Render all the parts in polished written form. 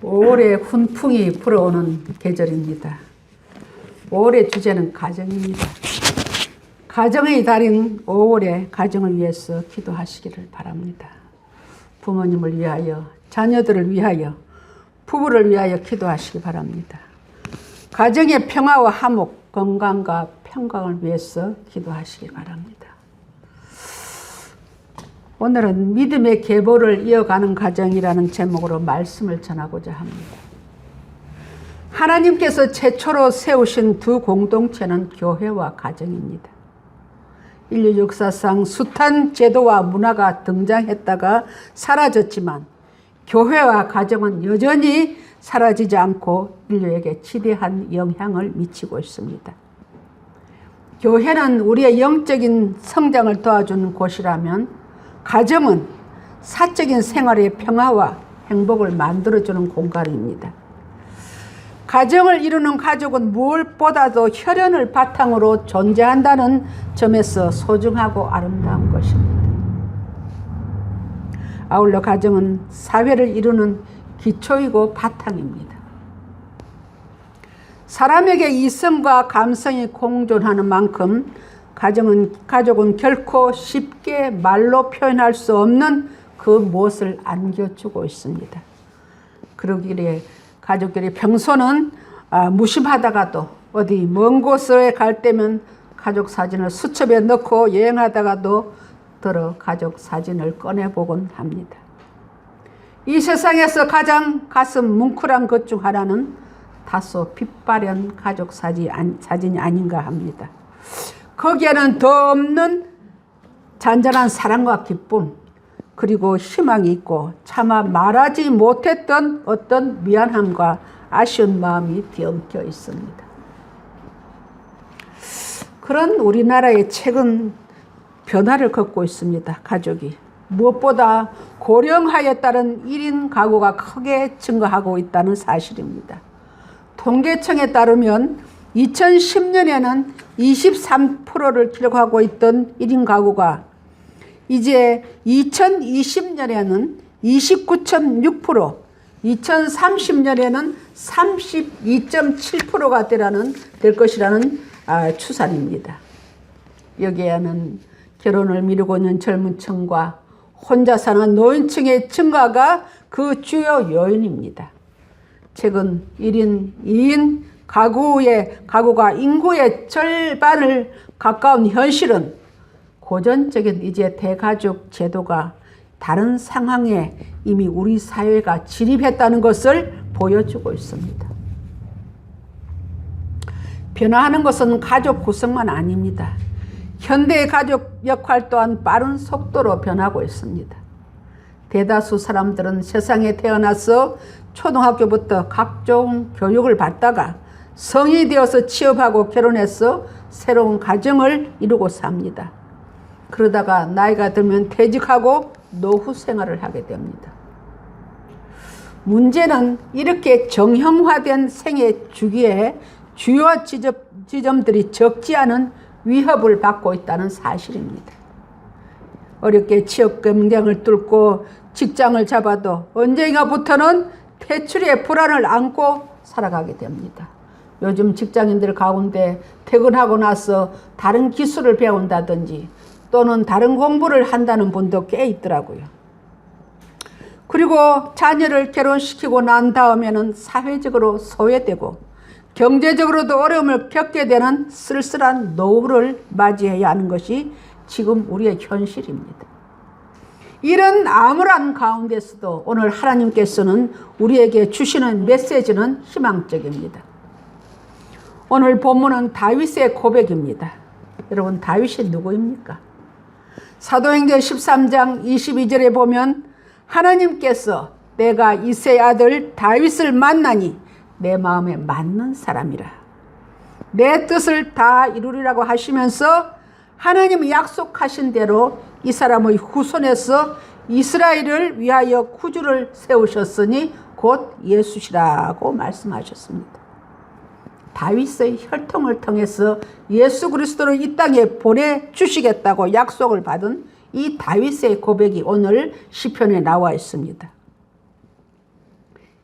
5월에 훈풍이 불어오는 계절입니다. 5월의 주제는 가정입니다. 가정의 달인 5월에 가정을 위해서 기도하시기를 바랍니다. 부모님을 위하여, 자녀들을 위하여, 부부를 위하여 기도하시기 바랍니다. 가정의 평화와 화목, 건강과 평강을 위해서 기도하시기 바랍니다. 오늘은 믿음의 계보를 이어가는 가정이라는 제목으로 말씀을 전하고자 합니다. 하나님께서 최초로 세우신 두 공동체는 교회와 가정입니다. 인류 역사상 숱한 제도와 문화가 등장했다가 사라졌지만 교회와 가정은 여전히 사라지지 않고 인류에게 지대한 영향을 미치고 있습니다. 교회는 우리의 영적인 성장을 도와주는 곳이라면 가정은 사적인 생활의 평화와 행복을 만들어주는 공간입니다. 가정을 이루는 가족은 무엇보다도 혈연을 바탕으로 존재한다는 점에서 소중하고 아름다운 것입니다. 아울러 가정은 사회를 이루는 기초이고 바탕입니다. 사람에게 이성과 감성이 공존하는 만큼 가족은 결코 쉽게 말로 표현할 수 없는 그 무엇을 안겨주고 있습니다. 그러기에 가족끼리 평소는 무심하다가도 어디 먼 곳에 갈 때면 가족 사진을 수첩에 넣고 여행하다가도 들어 가족 사진을 꺼내보곤 합니다. 이 세상에서 가장 가슴 뭉클한 것 중 하나는 다소 빛바랜 가족 사진이 아닌가 합니다. 거기에는 더 없는 잔잔한 사랑과 기쁨, 그리고 희망이 있고 차마 말하지 못했던 어떤 미안함과 아쉬운 마음이 뒤엉켜 있습니다. 그런 우리나라의 최근 변화를 겪고 있습니다. 가족이 무엇보다 고령화에 따른 1인 가구가 크게 증가하고 있다는 사실입니다. 통계청에 따르면 2010년에는 23%를 기록하고 있던 1인 가구가 이제 2020년에는 29.6%, 2030년에는 32.7%가 될 것이라는 추산입니다. 여기에는 결혼을 미루고 있는 젊은 층과 혼자 사는 노인층의 증가가 그 주요 요인입니다. 최근 1인, 2인 가구가 인구의 절반을 가까운 현실은 고전적인 이제 대가족 제도가 다른 상황에 이미 우리 사회가 진입했다는 것을 보여주고 있습니다. 변화하는 것은 가족 구성만 아닙니다. 현대의 가족 역할 또한 빠른 속도로 변하고 있습니다. 대다수 사람들은 세상에 태어나서 초등학교부터 각종 교육을 받다가 성인이 되어서 취업하고 결혼해서 새로운 가정을 이루고 삽니다. 그러다가 나이가 들면 퇴직하고 노후 생활을 하게 됩니다. 문제는 이렇게 정형화된 생애 주기에 주요 지점들이 적지 않은 위협을 받고 있다는 사실입니다. 어렵게 취업 경쟁을 뚫고 직장을 잡아도 언젠가부터는 퇴출의 불안을 안고 살아가게 됩니다. 요즘 직장인들 가운데 퇴근하고 나서 다른 기술을 배운다든지 또는 다른 공부를 한다는 분도 꽤 있더라고요. 그리고 자녀를 결혼시키고 난 다음에는 사회적으로 소외되고 경제적으로도 어려움을 겪게 되는 쓸쓸한 노후를 맞이해야 하는 것이 지금 우리의 현실입니다. 이런 암울한 가운데서도 오늘 하나님께서는 우리에게 주시는 메시지는 희망적입니다. 오늘 본문은 다윗의 고백입니다. 여러분, 다윗이 누구입니까? 사도행전 13장 22절에 보면 하나님께서 내가 이새의 아들 다윗을 만나니 내 마음에 맞는 사람이라, 내 뜻을 다 이루리라고 하시면서 하나님이 약속하신 대로 이 사람의 후손에서 이스라엘을 위하여 구주를 세우셨으니 곧 예수시라고 말씀하셨습니다. 다윗의 혈통을 통해서 예수 그리스도를 이 땅에 보내주시겠다고 약속을 받은 이 다윗의 고백이 오늘 시편에 나와 있습니다.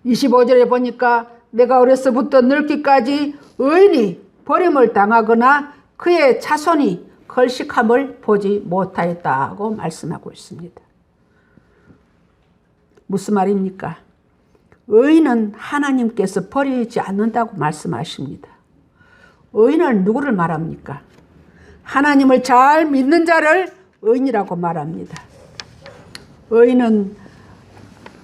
25절에 보니까 내가 어려서부터 늙기까지 의인이 버림을 당하거나 그의 자손이 걸식함을 보지 못하였다고 말씀하고 있습니다. 무슨 말입니까? 의인은 하나님께서 버리지 않는다고 말씀하십니다. 의인은 누구를 말합니까? 하나님을 잘 믿는 자를 의인이라고 말합니다.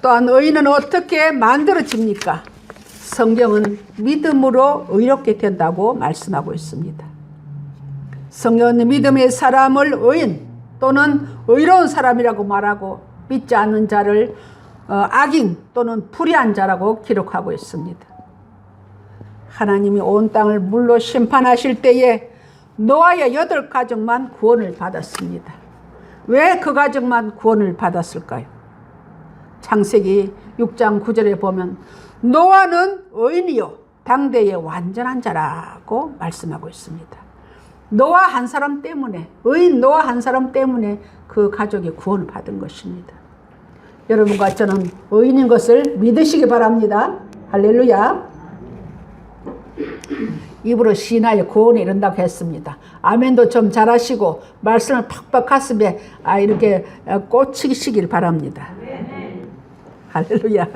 또한 의인은 어떻게 만들어집니까? 성경은 믿음으로 의롭게 된다고 말씀하고 있습니다. 성경은 믿음의 사람을 의인 또는 의로운 사람이라고 말하고 믿지 않는 자를 악인 또는 불의한 자라고 기록하고 있습니다. 하나님이 온 땅을 물로 심판하실 때에 노아의 8가족만 구원을 받았습니다. 왜 그 가족만 구원을 받았을까요? 창세기 6장 9절에 보면 노아는 의인이요 당대의 완전한 자라고 말씀하고 있습니다. 노아 한 사람 때문에, 의인 노아 한 사람 때문에 그 가족이 구원을 받은 것입니다. 여러분과 저는 의인인 것을 믿으시기 바랍니다. 할렐루야. 입으로 시인하여 구원에 이른다고 했습니다. 아멘도 좀 잘하시고 말씀을 팍팍 가슴에 이렇게 꽂히시길 바랍니다. 할렐루야.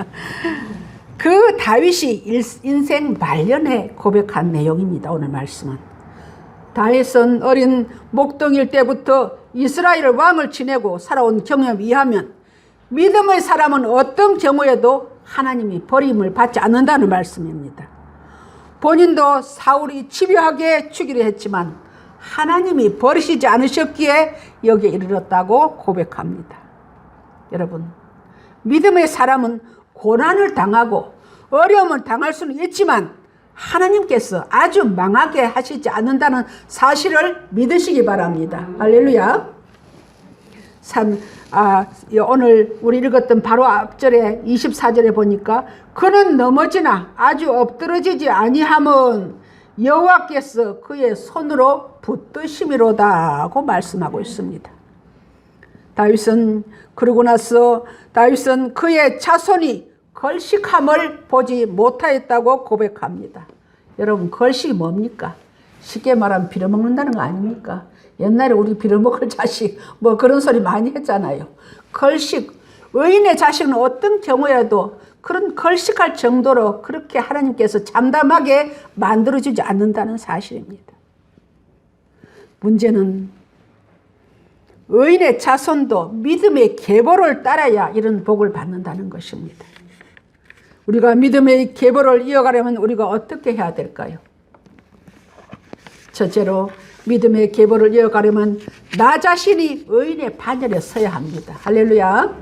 그 다윗이 인생 말년에 고백한 내용입니다. 오늘 말씀은. 다윗은 어린 목동일 때부터 이스라엘 왕을 지내고 살아온 경험에 의하면 믿음의 사람은 어떤 경우에도 하나님이 버림을 받지 않는다는 말씀입니다. 본인도 사울이 집요하게 죽이려 했지만 하나님이 버리시지 않으셨기에 여기에 이르렀다고 고백합니다. 여러분, 믿음의 사람은 고난을 당하고 어려움을 당할 수는 있지만 하나님께서 아주 망하게 하시지 않는다는 사실을 믿으시기 바랍니다. 할렐루야. 오늘 우리 읽었던 바로 앞절에 24절에 보니까 그는 넘어지나 아주 엎드러지지 아니함은 여호와께서 그의 손으로 붙드심이로다 고 말씀하고 있습니다. 그러고 나서 다윗은 그의 자손이 걸식함을 보지 못하였다고 고백합니다. 여러분, 걸식이 뭡니까? 쉽게 말하면 빌어먹는다는 거 아닙니까? 옛날에 우리 빌어먹을 자식 뭐 그런 소리 많이 했잖아요. 걸식, 의인의 자식은 어떤 경우에도 그런 걸식할 정도로 그렇게 하나님께서 잠담하게 만들어주지 않는다는 사실입니다. 문제는 의인의 자손도 믿음의 계보를 따라야 이런 복을 받는다는 것입니다. 우리가 믿음의 계보를 이어가려면 우리가 어떻게 해야 될까요? 첫째로 믿음의 계보를 이어가려면 나 자신이 의인의 반열에 서야 합니다. 할렐루야.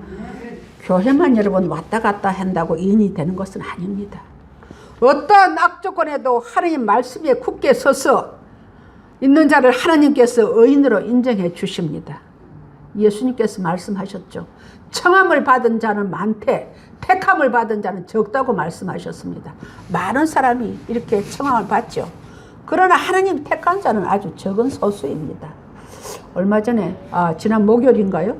교회만 여러분 왔다 갔다 한다고 의인이 되는 것은 아닙니다. 어떠한 악조건에도 하나님 말씀에 굳게 서서 있는 자를 하나님께서 의인으로 인정해 주십니다. 예수님께서 말씀하셨죠. 청함을 받은 자는 많되 택함을 받은 자는 적다고 말씀하셨습니다. 많은 사람이 이렇게 청함을 받죠. 그러나 하나님 택한 자는 아주 적은 소수입니다. 얼마 전에 지난 목요일인가요?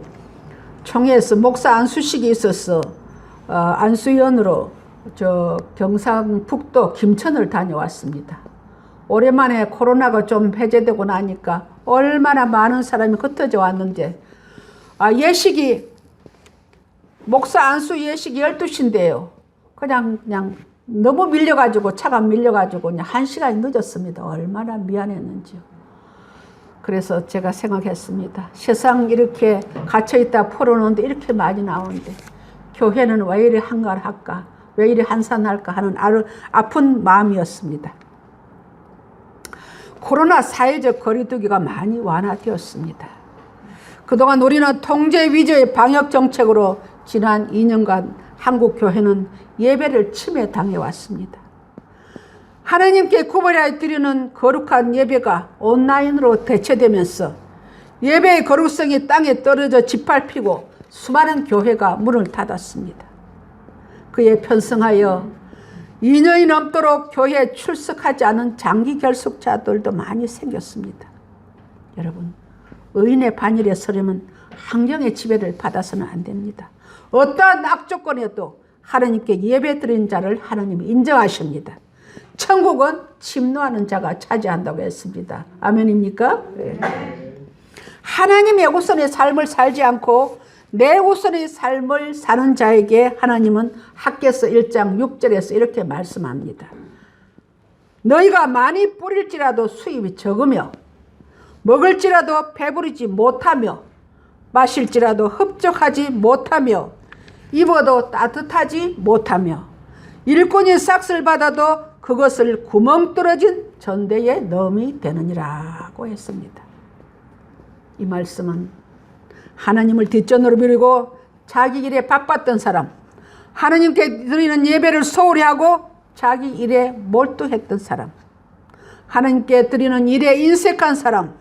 총회에서 목사 안수식이 있어서 안수연으로 경상북도 김천을 다녀왔습니다. 오랜만에 코로나가 좀 해제되고 나니까 얼마나 많은 사람이 흩어져 왔는데 예식이 목사 안수 예식이 12시인데요. 그냥 너무 밀려가지고 차가 밀려가지고 그냥 1시간이 늦었습니다. 얼마나 미안했는지요. 그래서 제가 생각했습니다. 세상 이렇게 갇혀있다 풀어놓는데 이렇게 많이 나오는데 교회는 왜 이리 한가할까? 왜 이리 한산할까? 하는 아픈 마음이었습니다. 코로나 사회적 거리두기가 많이 완화되었습니다. 그동안 우리는 통제 위주의 방역 정책으로 지난 2년간 한국 교회는 예배를 침해당해왔습니다. 하나님께 구별하여 드리는 거룩한 예배가 온라인으로 대체되면서 예배의 거룩성이 땅에 떨어져 짓밟히고 수많은 교회가 문을 닫았습니다. 그에 편성하여 2년이 넘도록 교회에 출석하지 않은 장기 결석자들도 많이 생겼습니다. 여러분, 의인의 반열에 서려면 환경의 지배를 받아서는 안 됩니다. 어떠한 악조건에도 하나님께 예배드린 자를 하나님이 인정하십니다. 천국은 침노하는 자가 차지한다고 했습니다. 아멘입니까? 네. 하나님의 우선의 삶을 살지 않고 내 우선의 삶을 사는 자에게 하나님은 학개서 1장 6절에서 이렇게 말씀합니다. 너희가 많이 뿌릴지라도 수입이 적으며 먹을지라도 배부르지 못하며 마실지라도 흡족하지 못하며 입어도 따뜻하지 못하며 일꾼이 싹을 받아도 그것을 구멍 뚫어진 전대에 넣음이 되느니라고 했습니다. 이 말씀은 하나님을 뒷전으로 미루고 자기 일에 바빴던 사람, 하나님께 드리는 예배를 소홀히 하고 자기 일에 몰두했던 사람, 하나님께 드리는 일에 인색한 사람,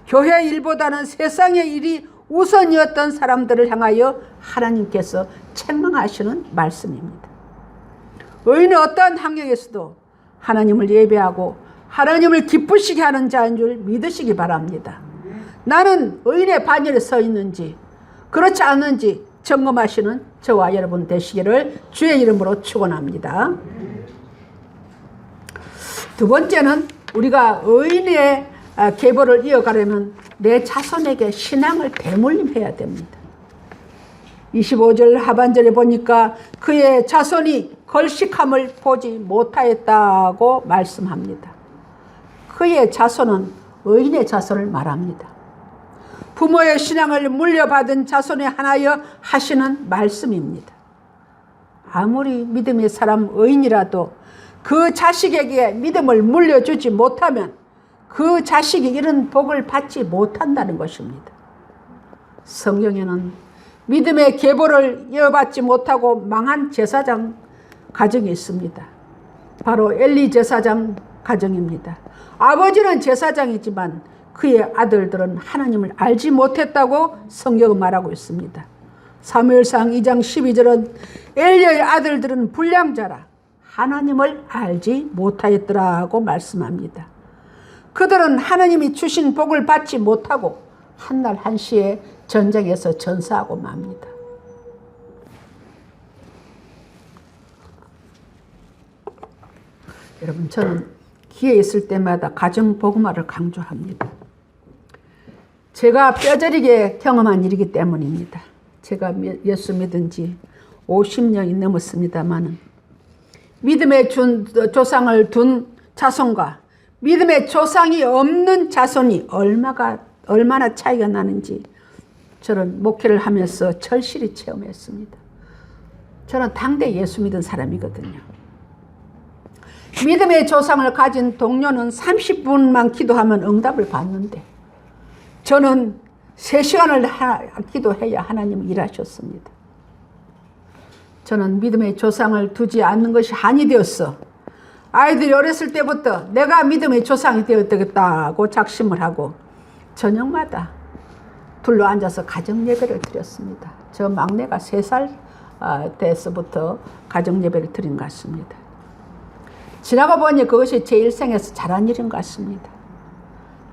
교회 일보다는 세상의 일이 우선이었던 사람들을 향하여 하나님께서 책망하시는 말씀입니다. 의인은 어떠한 환경에서도 하나님을 예배하고 하나님을 기쁘시게 하는 자인 줄 믿으시기 바랍니다. 나는 의인의 반열에 서 있는지 그렇지 않는지 점검하시는 저와 여러분 되시기를 주의 이름으로 축원합니다. 두 번째는 우리가 의인의 계보를 이어가려면 내 자손에게 신앙을 대물림해야 됩니다. 25절 하반절에 보니까 그의 자손이 걸식함을 보지 못하였다고 말씀합니다. 그의 자손은 의인의 자손을 말합니다. 부모의 신앙을 물려받은 자손에 하나여 하시는 말씀입니다. 아무리 믿음의 사람 의인이라도 그 자식에게 믿음을 물려주지 못하면 그 자식이 이런 복을 받지 못한다는 것입니다. 성경에는 믿음의 계보를 이어받지 못하고 망한 제사장 가정이 있습니다. 바로 엘리 제사장 가정입니다. 아버지는 제사장이지만 그의 아들들은 하나님을 알지 못했다고 성경은 말하고 있습니다. 사무엘상 2장 12절은 엘리의 아들들은 불량자라 하나님을 알지 못하였더라고 말씀합니다. 그들은 하나님이 주신 복을 받지 못하고 한날 한시에 전쟁에서 전사하고 맙니다. 여러분, 저는 기회 있을 때마다 가정 복음화를 강조합니다. 제가 뼈저리게 경험한 일이기 때문입니다. 제가 예수 믿은 지 50년이 넘었습니다만 믿음의 조상을 둔 자손과 믿음의 조상이 없는 자손이 얼마나 차이가 나는지 저는 목회를 하면서 절실히 체험했습니다. 저는 당대 예수 믿은 사람이거든요. 믿음의 조상을 가진 동료는 30분만 기도하면 응답을 받는데 저는 3시간을 기도해야 하나님이 일하셨습니다. 저는 믿음의 조상을 두지 않는 것이 한이 되었어. 아이들이 어렸을 때부터 내가 믿음의 조상이 되었다고 작심을 하고 저녁마다 둘러앉아서 가정예배를 드렸습니다. 저 막내가 3살 때서부터 가정예배를 드린 것 같습니다. 지나가 보니 그것이 제 일생에서 잘한 일인 것 같습니다.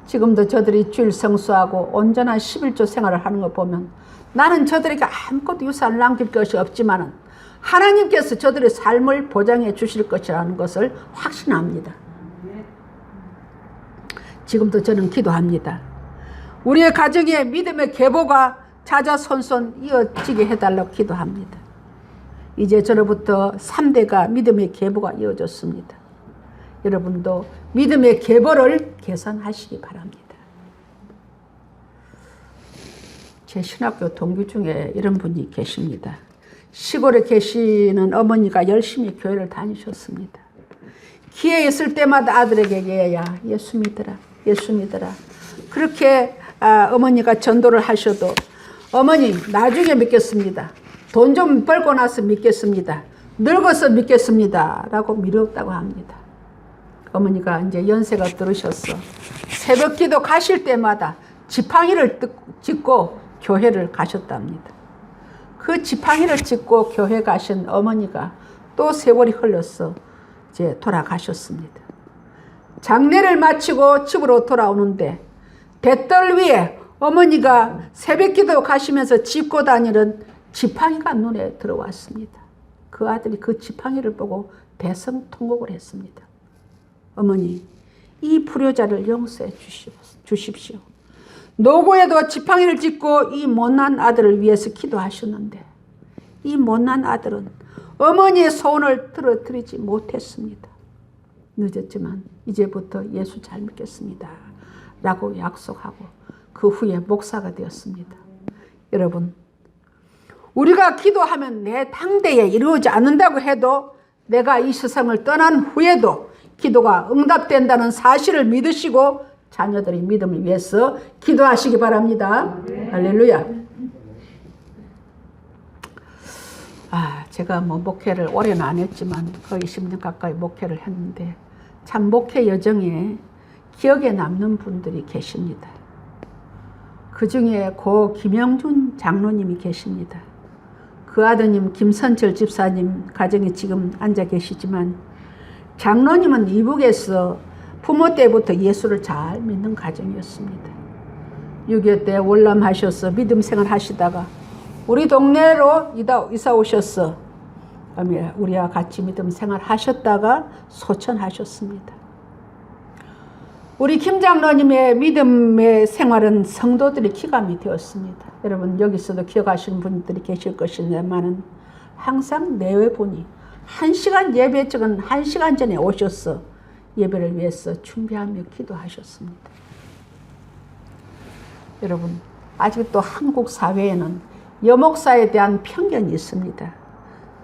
지금도 저들이 주일 성수하고 온전한 11조 생활을 하는 거 보면 나는 저들에게 아무것도 유산을 남길 것이 없지만 하나님께서 저들의 삶을 보장해 주실 것이라는 것을 확신합니다. 지금도 저는 기도합니다. 우리의 가정에 믿음의 계보가 자자손손 이어지게 해달라고 기도합니다. 이제 저로부터 3대가 믿음의 계보가 이어졌습니다. 여러분도 믿음의 계보를 개선하시기 바랍니다. 제 신학교 동기 중에 이런 분이 계십니다. 시골에 계시는 어머니가 열심히 교회를 다니셨습니다. 기회 있을 때마다 아들에게 야 예수 믿으라 예수 믿으라 그렇게 어머니가 전도를 하셔도 어머니 나중에 믿겠습니다. 돈 좀 벌고 나서 믿겠습니다. 늙어서 믿겠습니다 라고 미뤘다고 합니다. 어머니가 이제 연세가 들으셔서 새벽기도 가실 때마다 지팡이를 짚고 교회를 가셨답니다. 그 지팡이를 짚고 교회 가신 어머니가 또 세월이 흘러서 이제 돌아가셨습니다. 장례를 마치고 집으로 돌아오는데 뱃돌 위에 어머니가 새벽기도 가시면서 짚고 다니는 지팡이가 눈에 들어왔습니다. 그 아들이 그 지팡이를 보고 대성통곡을 했습니다. 어머니, 이 불효자를 용서해 주십시오. 노고에도 지팡이를 짚고 이 못난 아들을 위해서 기도하셨는데 이 못난 아들은 어머니의 소원을 들어드리지 못했습니다. 늦었지만 이제부터 예수 잘 믿겠습니다 라고 약속하고 그 후에 목사가 되었습니다. 여러분, 우리가 기도하면 내 당대에 이루어지지 않는다고 해도 내가 이 세상을 떠난 후에도 기도가 응답된다는 사실을 믿으시고 자녀들의 믿음을 위해서 기도하시기 바랍니다. 할렐루야. 제가 목회를 오래는 안 했지만 거의 10년 가까이 목회를 했는데 참 목회 여정에 기억에 남는 분들이 계십니다. 그 중에 고 김영준 장로님이 계십니다. 그 아드님 김선철 집사님 가정에 지금 앉아 계시지만 장로님은 이북에서 부모 때부터 예수를 잘 믿는 가정이었습니다. 6.25 때 월남하셔서 믿음 생활 하시다가 우리 동네로 이사 오셔서 우리와 같이 믿음 생활 하셨다가 소천하셨습니다. 우리 김 장로님의 믿음의 생활은 성도들이 기감이 되었습니다. 여러분 여기서도 기억하시는 분들이 계실 것이지만은 항상 내외분이 1시간 예배 적은 1시간 전에 오셔서 예배를 위해서 준비하며 기도하셨습니다. 여러분 아직도 한국 사회에는 여목사에 대한 편견이 있습니다.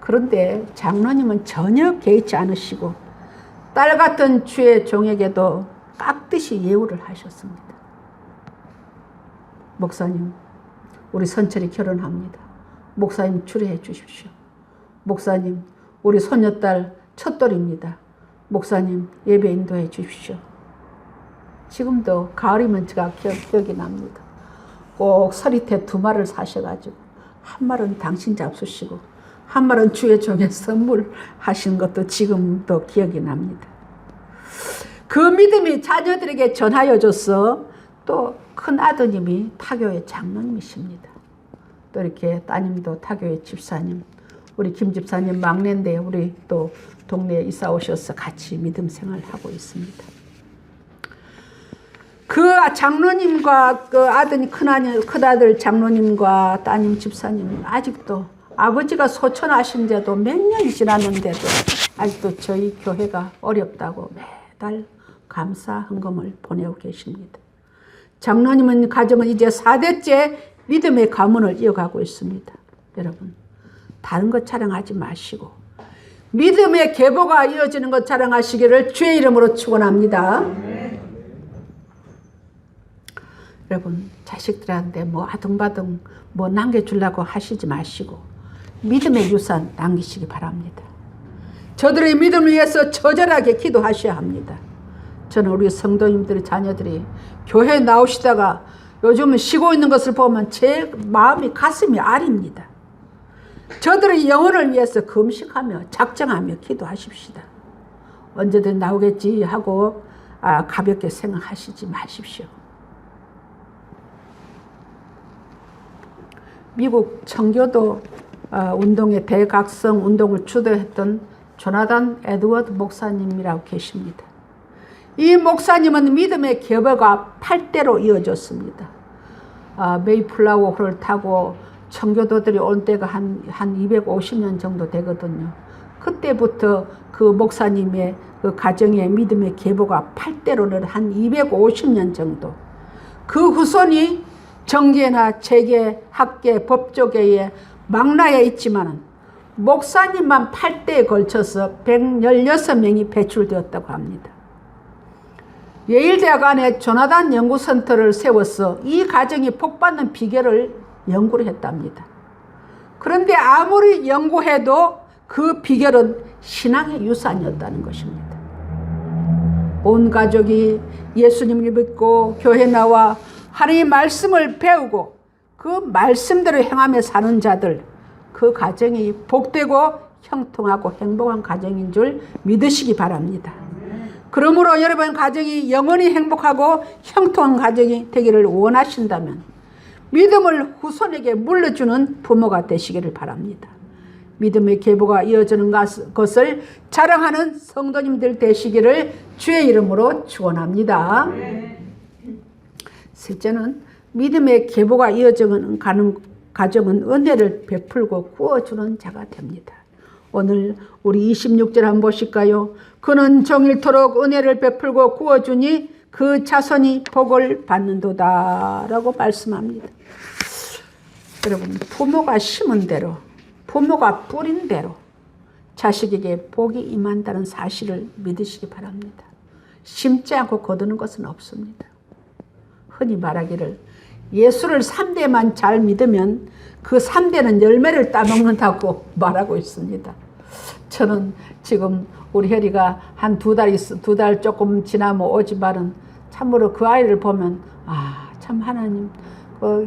그런데 장로님은 전혀 개의치 않으시고 딸 같은 주의 종에게도 깍듯이 예우를 하셨습니다. 목사님, 우리 선철이 결혼합니다. 목사님 주례해 주십시오. 목사님, 우리 손녀딸 첫돌입니다. 목사님 예배 인도해 주십시오. 지금도 가을이면 제가 기억이 납니다. 꼭 서리태 2마리를 사셔가지고 한 마리는 당신 잡수시고 한 마리는 주의 종에 선물하신 것도 지금도 기억이 납니다. 그 믿음이 자녀들에게 전하여져서 또 큰 아드님이 타교의 장로님이십니다. 또 이렇게 따님도 타교의 집사님, 우리 김 집사님 막내인데 우리 또 동네에 이사 오셔서 같이 믿음 생활하고 있습니다. 그 장로님과 그 아드님 큰아들 장로님과 따님 집사님 아직도 아버지가 소천하신 지도 몇 년이 지났는데도 아직도 저희 교회가 어렵다고 매달 감사 헌금을 보내고 계십니다. 장로님은 가정은 이제 4대째 믿음의 가문을 이어가고 있습니다. 여러분 다른 것 자랑하지 마시고 믿음의 계보가 이어지는 것 자랑하시기를 주의 이름으로 축원합니다. 여러분 자식들한테 아등바등 남겨주려고 하시지 마시고 믿음의 유산 남기시기 바랍니다. 저들의 믿음을 위해서 처절하게 기도하셔야 합니다. 저는 우리 성도님들의 자녀들이 교회에 나오시다가 요즘은 쉬고 있는 것을 보면 제 마음이 가슴이 아립니다. 저들의 영혼을 위해서 금식하며 작정하며 기도하십시다. 언제든 나오겠지 하고 가볍게 생각하시지 마십시오. 미국 청교도 운동의 대각성 운동을 주도했던 조나단 에드워드 목사님이라고 계십니다. 이 목사님은 믿음의 계보가 8대로 이어졌습니다. 메이플라워호를 타고 청교도들이 온 때가 한 250년 정도 되거든요. 그때부터 그 목사님의 그 가정의 믿음의 계보가 8대로는 한 250년 정도. 그 후손이 정계나 재계, 학계, 법조계에 망라에 있지만 목사님만 8대에 걸쳐서 116명이 배출되었다고 합니다. 예일대학 안에 조나단 연구센터를 세워서 이 가정이 복받는 비결을 연구를 했답니다. 그런데 아무리 연구해도 그 비결은 신앙의 유산이었다는 것입니다. 온 가족이 예수님을 믿고 교회 나와 하나님의 말씀을 배우고 그 말씀대로 행하며 사는 자들, 그 가정이 복되고 형통하고 행복한 가정인 줄 믿으시기 바랍니다. 그러므로 여러분 가정이 영원히 행복하고 형통한 가정이 되기를 원하신다면 믿음을 후손에게 물려주는 부모가 되시기를 바랍니다. 믿음의 계보가 이어지는 것을 자랑하는 성도님들 되시기를 주의 이름으로 축원합니다. 셋째는 믿음의 계보가 이어져가는 가정은 은혜를 베풀고 구워주는 자가 됩니다. 오늘 우리 26절 한번 보실까요? 그는 정일토록 은혜를 베풀고 구워주니 그 자손이 복을 받는도다 라고 말씀합니다. 여러분, 부모가 심은 대로, 부모가 뿌린 대로 자식에게 복이 임한다는 사실을 믿으시기 바랍니다. 심지 않고 거두는 것은 없습니다. 흔히 말하기를 예수를 3대만 잘 믿으면 그 3대는 열매를 따먹는다고 말하고 있습니다. 저는 지금 우리 혜리가 한 두 달 조금 지나면 오지만은 참으로 그 아이를 보면 참 하나님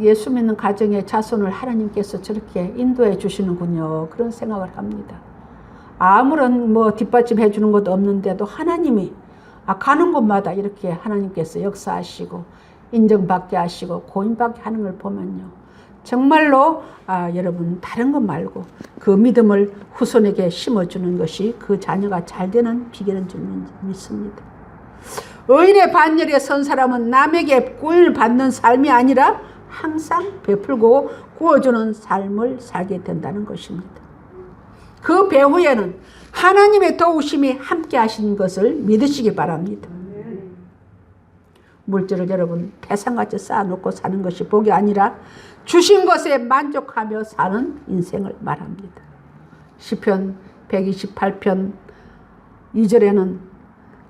예수 믿는 가정의 자손을 하나님께서 저렇게 인도해 주시는군요. 그런 생각을 합니다. 아무런 뒷받침해 주는 것도 없는데도 하나님이 가는 곳마다 이렇게 하나님께서 역사하시고 인정받게 하시고 고인받게 하는 걸 보면요. 정말로 여러분 다른 것 말고 그 믿음을 후손에게 심어주는 것이 그 자녀가 잘 되는 비결인 줄 믿습니다. 의인의 반열에 선 사람은 남에게 구원을 받는 삶이 아니라 항상 베풀고 구워주는 삶을 살게 된다는 것입니다. 그 배후에는 하나님의 도우심이 함께 하신 것을 믿으시기 바랍니다. 물질을 여러분 태산같이 쌓아놓고 사는 것이 복이 아니라 주신 것에 만족하며 사는 인생을 말합니다. 시편 128편 2절에는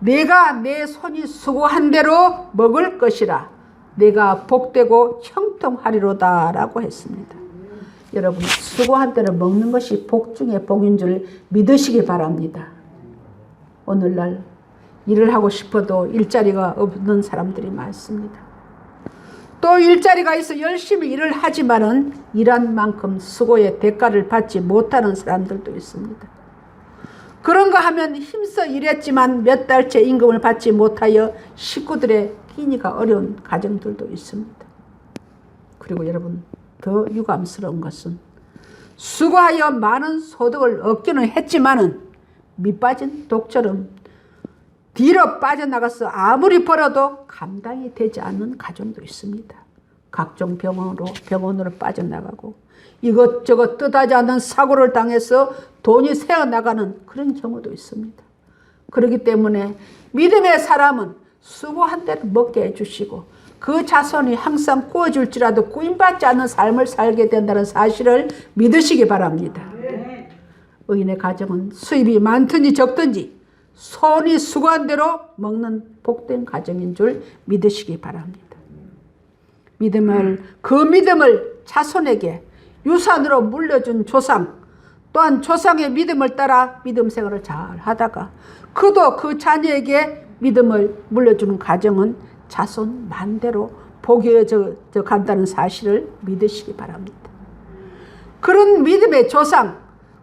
내가 내 손이 수고한 대로 먹을 것이라 내가 복되고 형통하리로다 라고 했습니다. 여러분 수고한 대로 먹는 것이 복 중에 복인 줄 믿으시기 바랍니다. 오늘날 일을 하고 싶어도 일자리가 없는 사람들이 많습니다. 또 일자리가 있어 열심히 일을 하지만은 일한 만큼 수고의 대가를 받지 못하는 사람들도 있습니다. 그런가 하면 힘써 일했지만 몇 달째 임금을 받지 못하여 식구들의 끼니가 어려운 가정들도 있습니다. 그리고 여러분 더 유감스러운 것은 수고하여 많은 소득을 얻기는 했지만은 밑빠진 독처럼 뒤로 빠져나가서 아무리 벌어도 감당이 되지 않는 가정도 있습니다. 각종 병원으로 빠져나가고 이것저것 뜻하지 않는 사고를 당해서 돈이 새어나가는 그런 경우도 있습니다. 그렇기 때문에 믿음의 사람은 수고한 대로 먹게 해주시고 그 자손이 항상 구워줄지라도 구인받지 않는 삶을 살게 된다는 사실을 믿으시기 바랍니다. 의인의 가정은 수입이 많든지 적든지 손이 수고한 대로 먹는 복된 가정인 줄 믿으시기 바랍니다. 그 믿음을 자손에게 유산으로 물려준 조상, 또한 조상의 믿음을 따라 믿음 생활을 잘 하다가 그도 그 자녀에게 믿음을 물려주는 가정은 자손 만대로 복이 이어져 간다는 사실을 믿으시기 바랍니다. 그런 믿음의 조상,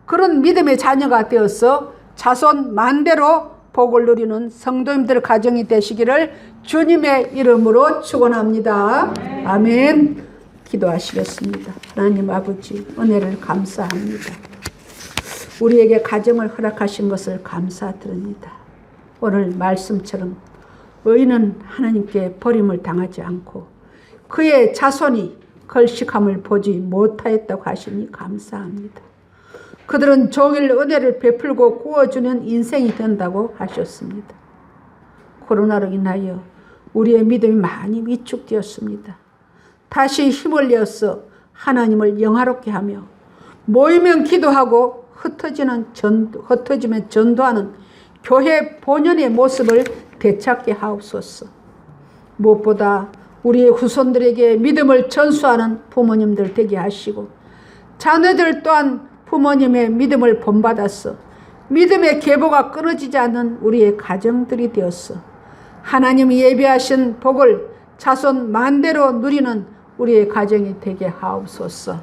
그런 믿음의 자녀가 되어서 자손 만대로 복을 누리는 성도님들 가정이 되시기를 주님의 이름으로 축원합니다. 아멘. 기도하시겠습니다. 하나님 아버지 은혜를 감사합니다. 우리에게 가정을 허락하신 것을 감사드립니다. 오늘 말씀처럼 의인은 하나님께 버림을 당하지 않고 그의 자손이 걸식함을 보지 못하였다고 하시니 감사합니다. 그들은 종일 은혜를 베풀고 구워주는 인생이 된다고 하셨습니다. 코로나로 인하여 우리의 믿음이 많이 위축되었습니다. 다시 힘을 내어서 하나님을 영화롭게 하며 모이면 기도하고 흩어지면 전도하는 교회 본연의 모습을 되찾게 하옵소서. 무엇보다 우리의 후손들에게 믿음을 전수하는 부모님들 되게 하시고 자녀들 또한 부모님의 믿음을 본받아서 믿음의 계보가 끊어지지 않는 우리의 가정들이 되었어 하나님이 예비하신 복을 자손 만대로 누리는 우리의 가정이 되게 하옵소서.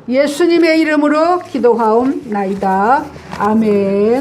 예수님의 이름으로 기도하옵나이다. 아멘.